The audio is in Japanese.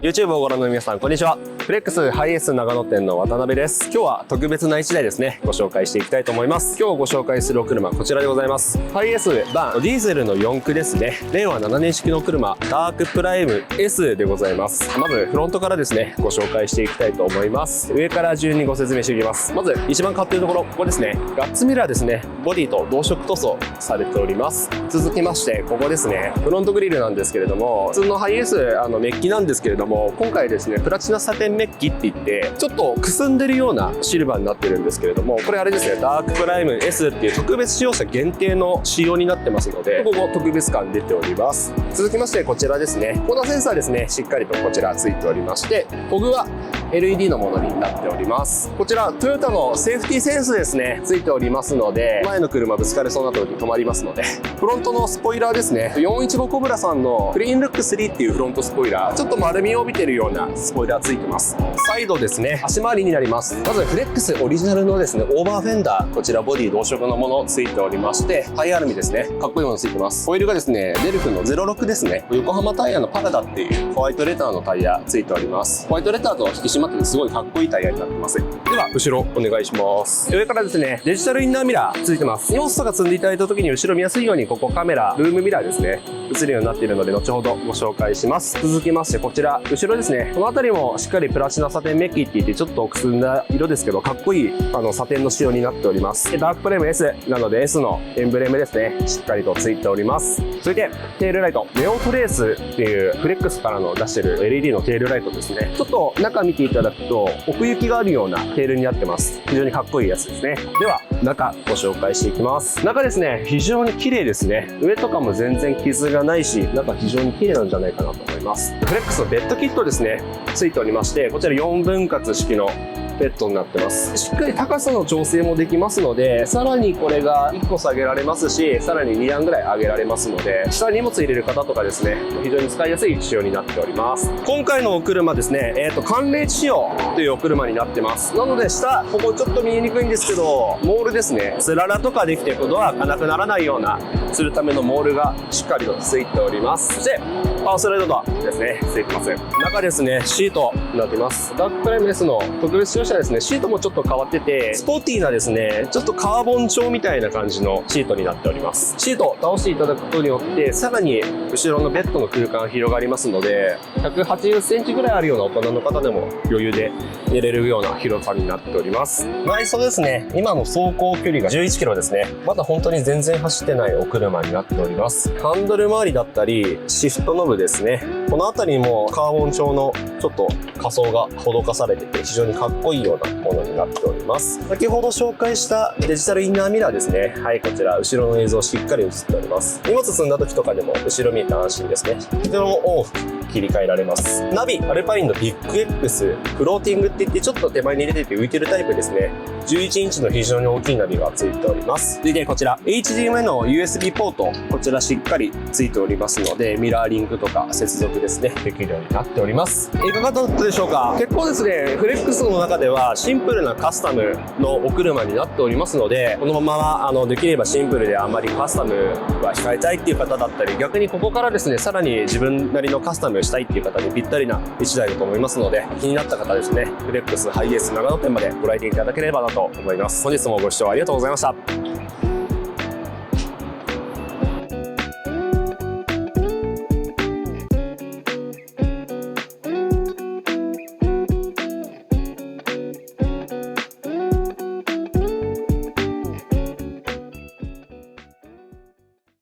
YouTube をご覧の皆さん、こんにちは。フレックスハイエース長野店の渡辺です。今日は特別な1台ですね、ご紹介していきたいと思います。今日ご紹介するお車、こちらでございます。ハイエースバンディーゼルの4駆ですね。令和7年式の車、ダークプライム S でございます。まずフロントからですね、ご紹介していきたいと思います。上から順にご説明していきます。まず一番変わっているところ、ここですね。ガッツミラーですね。ボディと同色塗装されております。続きまして、ここですね。フロントグリルなんですけれども、普通のハイエースメッキなんですけれども、今回ですね、プラチナサテンメッキって言ってちょっとくすんでるようなシルバーになってるんですけれども、これあれですね、ダークプライム S っていう特別使用者限定の仕様になってますので、ここ特別感出ております。続きましてこちらですね、コーナーセンサーですね、しっかりとこちらついておりまして、コグは LED のものになっております。こちらトヨタのセーフティーセンスですね、ついておりますので、前の車ぶつかれそうな時に止まりますので。フロントのスポイラーですね、415コブラさんのクリーンルック3っていうフロントスポイラー、ちょっと丸みを帯びてるようなスポイラーついてます。サイドですね、足回りになります。まずフレックスオリジナルのですね、オーバーフェンダー、こちらボディ同色のものついておりまして、タイヤアルミですね、かっこいいものついてます。ホイールがですね、デルフの06ですね、横浜タイヤのパラダっていうホワイトレターのタイヤついております。ホワイトレターと引き締まっててすごいかっこいいタイヤになってます。では後ろお願いします。上からですね、デジタルインナーミラーついてます。荷物とか積んでいただいた時に後ろ見やすいように、ここカメラルームミラーですね、映るようになっているので後ほどご紹介します。続きましてこちら後ろですね、この辺りもしっかりプラチナサテンメッキって言ってちょっとくすんだ色ですけど、かっこいいサテンの仕様になっております。ダークプライム S なので S のエンブレムですね、しっかりとついております。続いてテールライト、ネオトレースっていうフレックスからの出してる LED のテールライトですね。ちょっと中見ていただくと奥行きがあるようなテールになってます。非常にかっこいいやつですね。では中ご紹介していきます。中ですね、非常に綺麗ですね。上とかも全然傷がないし、中非常に綺麗なんじゃないかなと思います。フレックスのベッドキットですね、ついておりまして、こちら4分割式のベッドになってます。しっかり高さの調整もできますので、さらにこれが1個下げられますし、さらに2段ぐらい上げられますので、下に荷物入れる方とかですね、非常に使いやすい仕様になっております。今回のお車ですね、寒冷地仕様というお車になってます。なので下、ここちょっと見えにくいんですけど、モールですね、つららとかできてドアがなくならないようなするためのモールがしっかりとついております。そしてパワースライドドアですね、ついてます。中ですね、シートになっています。ダークプライム S の特別使用車ですね、シートもちょっと変わってて、スポーティーなですね、ちょっとカーボン調みたいな感じのシートになっております。シートを倒していただくことによって、さらに後ろのベッドの空間が広がりますので、180センチぐらいあるような大人の方でも余裕で寝れるような広さになっております。内装ですね、今の走行距離が11キロですね。まだ本当に全然走ってないお車になっております。ハンドル周りだったり、シフトノブですね。この辺りもカーボン調のちょっと仮装が施されてて、非常にかっこいいようなものになっております。先ほど紹介したデジタルインナーミラーですね。はい、こちら後ろの映像しっかり映っております。荷物積んだ時とかでも後ろ見えて安心ですね。こちらもオフ切り替えられます。ナビ、アルパインのビッグ X フローティングって言ってちょっと手前に出てて浮いてるタイプですね。11インチの非常に大きいナビがついております。続いてこちら HDMI の USB ポート、こちらしっかりついておりますので、ミラーリングとか接続ですね、できるようになっております。いかがだったでしょうか。結構ですね、フレックスの中ではシンプルなカスタムのお車になっておりますので、このままできればシンプルであまりカスタムは控えたいっていう方だったり、逆にここからですね、さらに自分なりのカスタムをしたいっていう方にぴったりな1台だと思いますので、気になった方ですね、フレックスハイエース長野店までご来店いただければなと思います。本日もご視聴ありがとうございました。